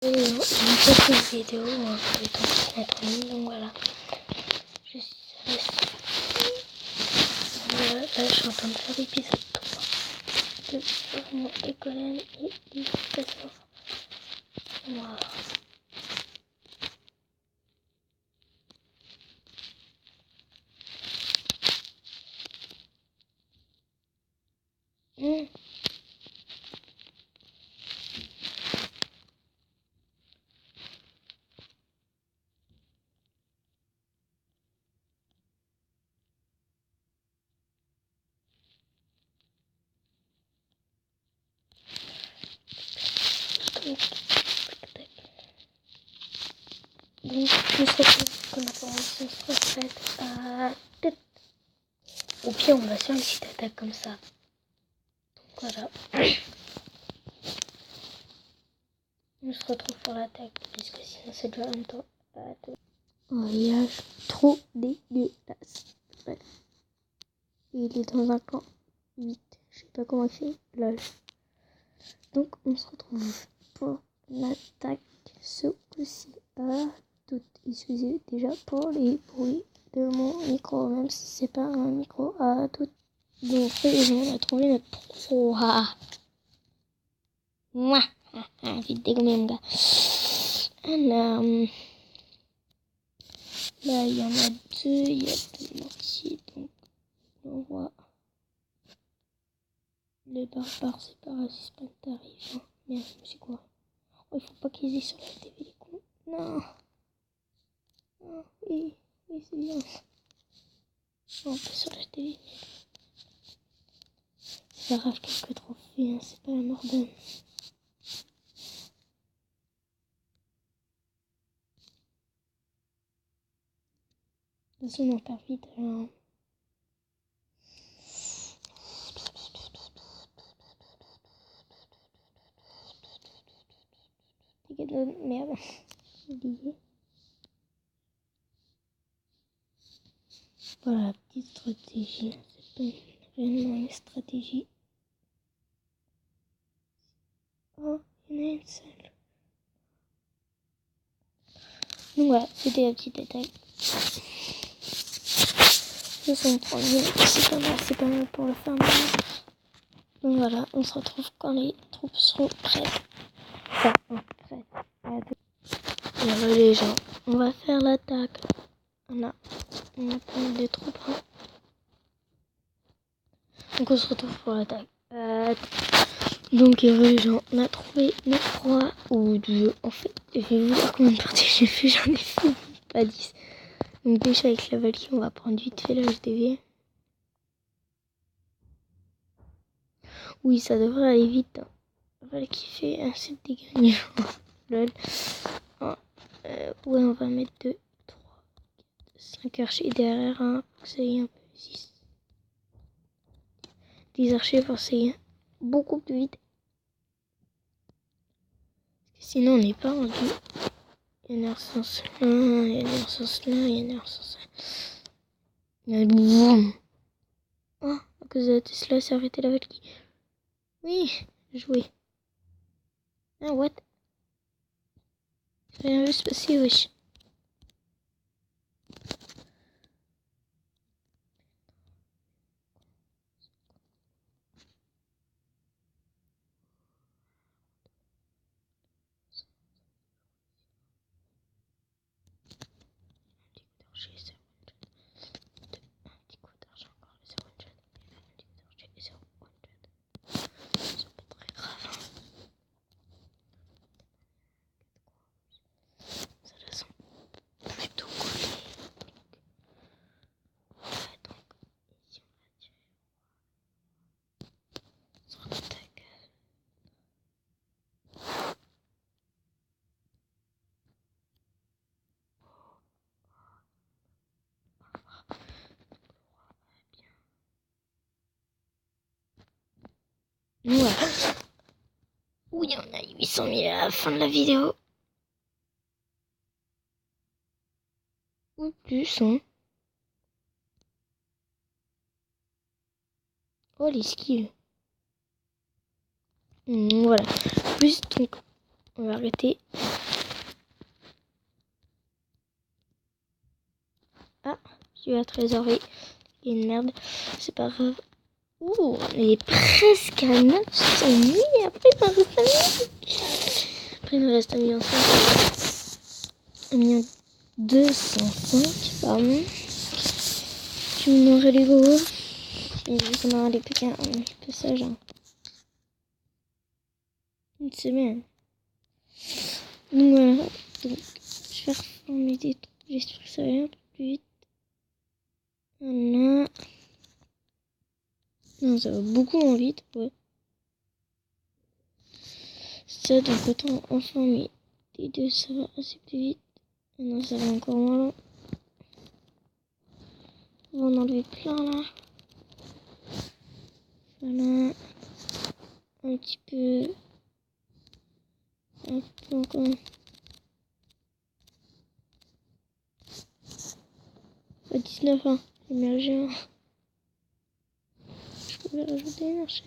Une petite vidéo pour les temps notre ligne, donc voilà. Je suis restée. Voilà, là je suis en train de faire l'épisode 3 de Vernon et Colin et du Castor. Voilà. Donc, je sais qu'on a commencé à se refaire à tête. Au pire, on va faire une petite attaque comme ça. Donc voilà. On se retrouve pour l'attaque, puisque sinon c'est déjà un temps. Voyage trop dégueulasse. Bref. Il est dans un camp 8. Je sais pas comment il fait l'âge. Donc on se retrouve pour l'attaque ce coup-ci. Tout excusez déjà pour les bruits de mon micro, même si c'est pas un micro à tout. Donc on a trouvé notre pro. Mouah, vite dégommé mon gars. Alors, là il y en a deux, il y a deux mortiers, donc on voit les barbares séparatistes t'arrive. Hein. Merde, c'est quoi? Oh, il faut pas qu'ils aient sur la TV les cons. Non. Oh, oui, c'est bien. Non, pas sur la TV. Ça rave quelques trophées, hein, c'est pas la mort d'homme. De toute façon, on en perd vite alors. Dégâts de merde. Oublié. Voilà, petite stratégie. C'est pas réellement une stratégie. Oh, il y en a une seule. Donc voilà, c'était la petite attaque. 63 000, c'est pas mal pour le faire. Donc voilà, on se retrouve quand les troupes seront prêtes. Enfin, prêtes à deux. Voilà les gens, on va faire l'attaque. On a pas mal de troupes. Hein. Donc on se retrouve pour l'attaque. Donc les gens, on a trouvé les 3 ou 2. En fait, je vais vous dire combien de parties j'ai fait, j'en ai fait pas 10. Donc déjà avec la Valkyrie, on va prendre vite fait la HDV. Oui, ça devrait aller vite. Hein. Valkyrie fait un 7 dégâts. Lol. Ouais, on va mettre 2, 3, 4, 5 archers derrière un pour que ça aille un peu 6. 10 archers pour que ça aille beaucoup plus vite. Parce que sinon, on n'est pas rendu. Il y en a un sens là, il y en a un sens là, il y en a un sens là. Boum. Oh, à cause de la Tesla, ça a arrêté la Valkyrie. Oui, joué. Ah, what? Rien vu se passer, wesh. Voilà. Oui, on a 800 000 à la fin de la vidéo. Ou plus, hein. Oh, les skills. Voilà. Plus, donc, on va arrêter. Tu as trésorerie. Il y a une merde. C'est pas grave. Ouh, on est presque à 900 000. Après, il me reste 1 million. Après, il me reste 1,5 million. 1,205 pardon. Je me nourris les gros. Et je vais m'en les petits. Un passage. Une semaine. Donc voilà. Donc, je vais reformer des trucs. J'espère que ça va aller un peu plus vite. Voilà. Non, ça va beaucoup moins vite, ouais. Ça, donc autant informer les deux, ça va assez plus vite. Non, ça va encore moins long. On va en enlever plein là. Voilà. Un petit peu. Un peu encore. À 19, hein. Émergé. Je pouvais rajouter une archère.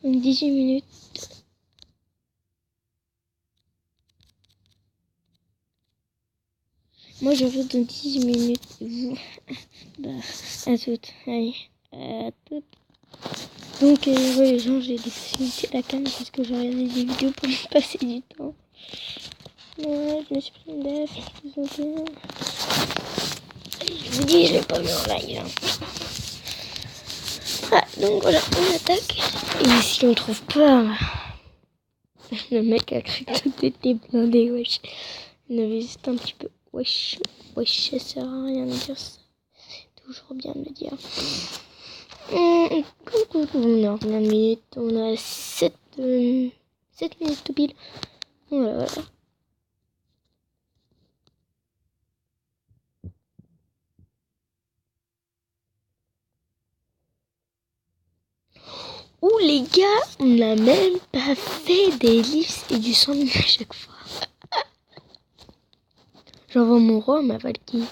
Donc 18 minutes. Moi je reviens dans 18 minutes. Et vous, bah, à toutes. Allez, à toutes. Donc, ouais, les gens, j'ai des possibilités à la cam parce que j'ai regardé des vidéos pour me passer du temps. Ouais, je me suis pris une def. Je vous dis, je l'ai pas vu en live. Hein. Ah, donc voilà, on attaque. Et si on trouve pas. Le mec a cru que tout était blindé, wesh. Il avait juste un petit peu. Wesh, ça sert à rien de dire ça. C'est toujours bien de le dire. On a combien de minutes? On a 7 minutes tout pile. Voilà. Ouh les gars, on n'a même pas fait des livres et du 100 000 à chaque fois. J'envoie mon roi, ma Valkyrie.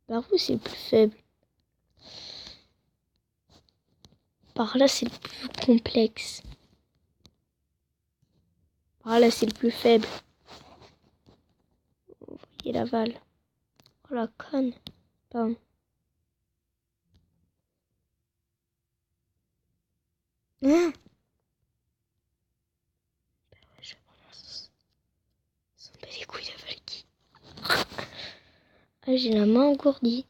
Par où c'est le plus faible? Par là c'est le plus complexe. Par là c'est le plus faible. Vous voyez l'aval. Oh la conne. Pardon. Hein? Je s'en bat les couilles la Valkyrie. Ah j'ai la main engourdie.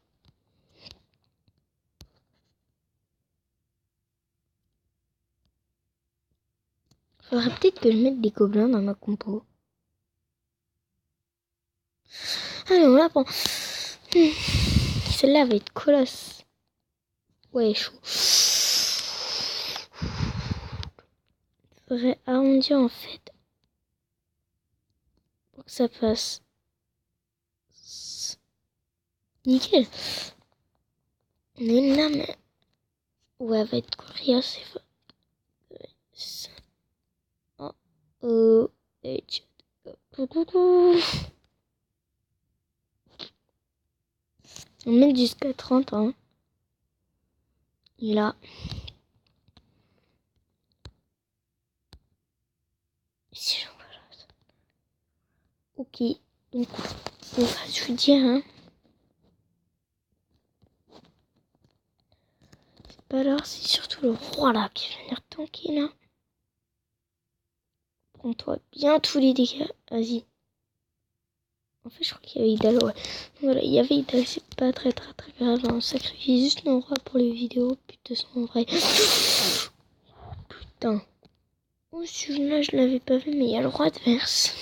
Faudrait peut-être que je mette des gobelins dans ma compo. Allez, on la prend. Celle-là va être colosse. Ouais, chaud. Faudrait arrondir en fait. Pour que ça passe. Nickel. On a une lame. Ouais, elle va être coriace. Oh, coucou. On met jusqu'à 30 ans. Et là. Si j'en vois là. Ok. Donc, on va se dire, hein. C'est pas l'heure, c'est surtout le roi là qui va venir tanker là. Prends-toi bien tous les dégâts. Vas-y. En fait, je crois qu'il y avait Idal, ouais. Voilà, il y avait Idal, c'est pas très grave. On sacrifie juste nos rois pour les vidéos. Putain, en vrai. Putain. Oh, celui-là, je l'avais pas vu, mais il y a le roi adverse.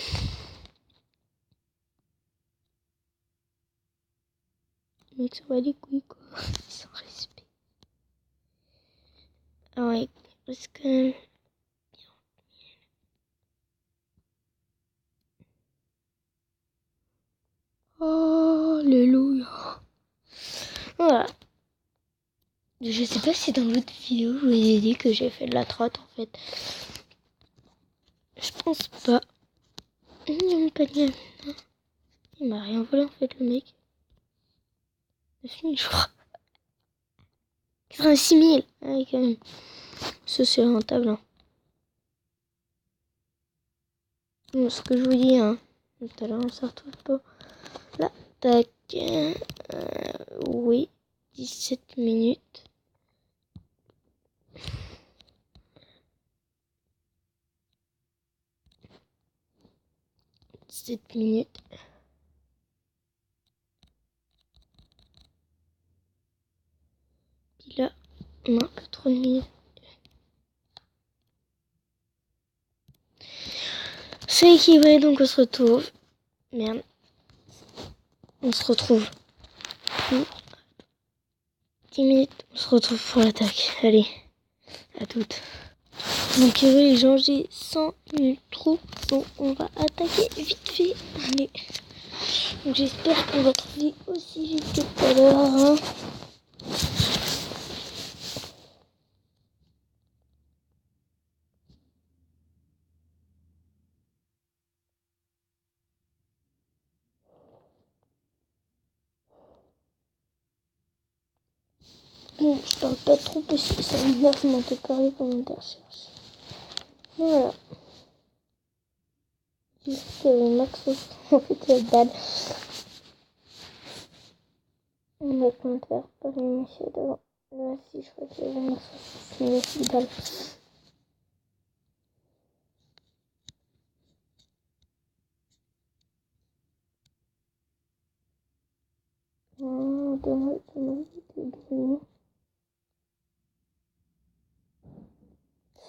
Le mec, ça va les couilles, quoi. Sans respect. Ah ouais, parce que. Oh, alléluia. Voilà. Je sais pas si dans l'autre vidéo, je vous ai dit que j'ai fait de la trotte, en fait. Je pense pas. Il m'a rien volé, en fait, le mec. C'est fini, je crois. 86 000. Ah oui, quand même. Ça, c'est rentable, hein. Bon, ce que je vous dis, hein. Tout à l'heure, on se retrouve pour l'attaque. Oui, 17 minutes. Puis là, on a un peu trop de minutes. C'est équilibré, donc on se retrouve. Merde. On se retrouve pour 10 minutes. On se retrouve pour l'attaque. Allez, à toutes. Donc les gens, j'ai 100 minutes trop. Donc on va attaquer vite fait. Allez. Donc j'espère qu'on va trouver aussi vite que tout à l'heure. Hein. Bon, je parle pas trop parce que ça m'énerve mon préparé commentaire cherche. Voilà. Juste Max en fait la dalle. On va commentaire par une monsieur devant. Là si je crois qu'il y avait Max c'est une aussi dalle.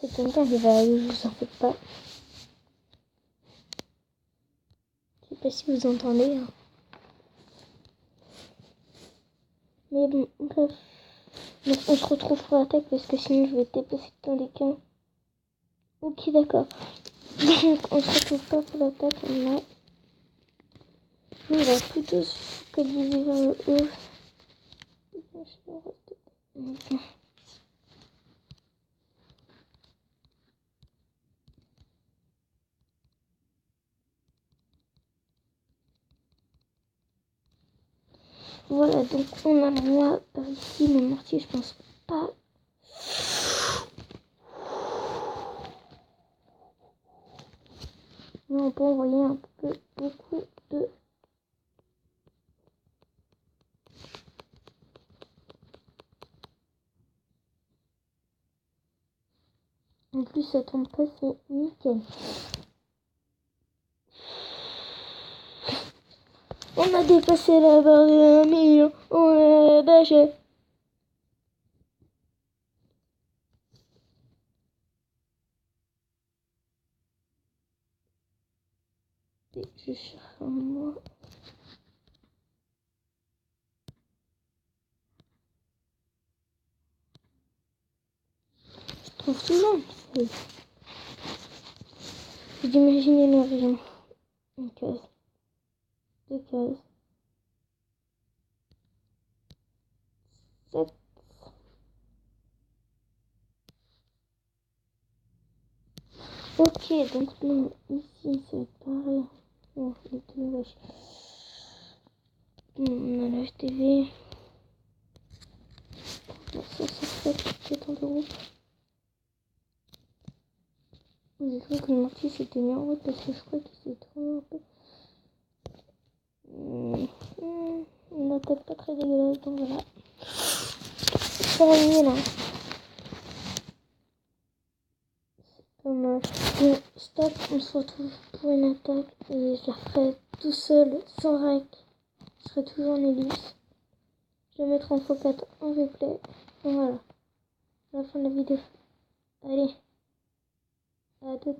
C'est quelqu'un qui va aller, je vous en fais pas. Je sais pas si vous entendez. Hein. Mais bon, bref. Donc on se retrouve pour l'attaque parce que sinon je vais dépasser dans les camps. Ok, d'accord. Donc on se retrouve pas pour l'attaque. Là. On va plutôt se focaliser vers le haut. Voilà, donc on a le roi par ici, le mortier je pense pas. Mais on peut envoyer un peu beaucoup de... En plus ça tombe pas, c'est nickel. On a dépassé la barre de 1 million, on a bâché. Je cherche un mot. Je trouve toujours. Vous imaginez l'avion. Une case. 2 cases. 7. Ok, donc non, ici c'est pareil. Oh, les deux vaches. On a la TV. Ça fait qui est en route. J'ai cru que le mortier s'était mis en route parce que je crois qu'il s'est trouvé un peu. Une attaque pas très dégueulasse, donc voilà. C'est terminé là. C'est pas mal. Bon, stop, on se retrouve pour une attaque et je la ferai tout seul, sans rec. Je serai toujours en ellipse. Je vais mettre en x4 en replay. Et voilà. La fin de la vidéo. Allez. À toute.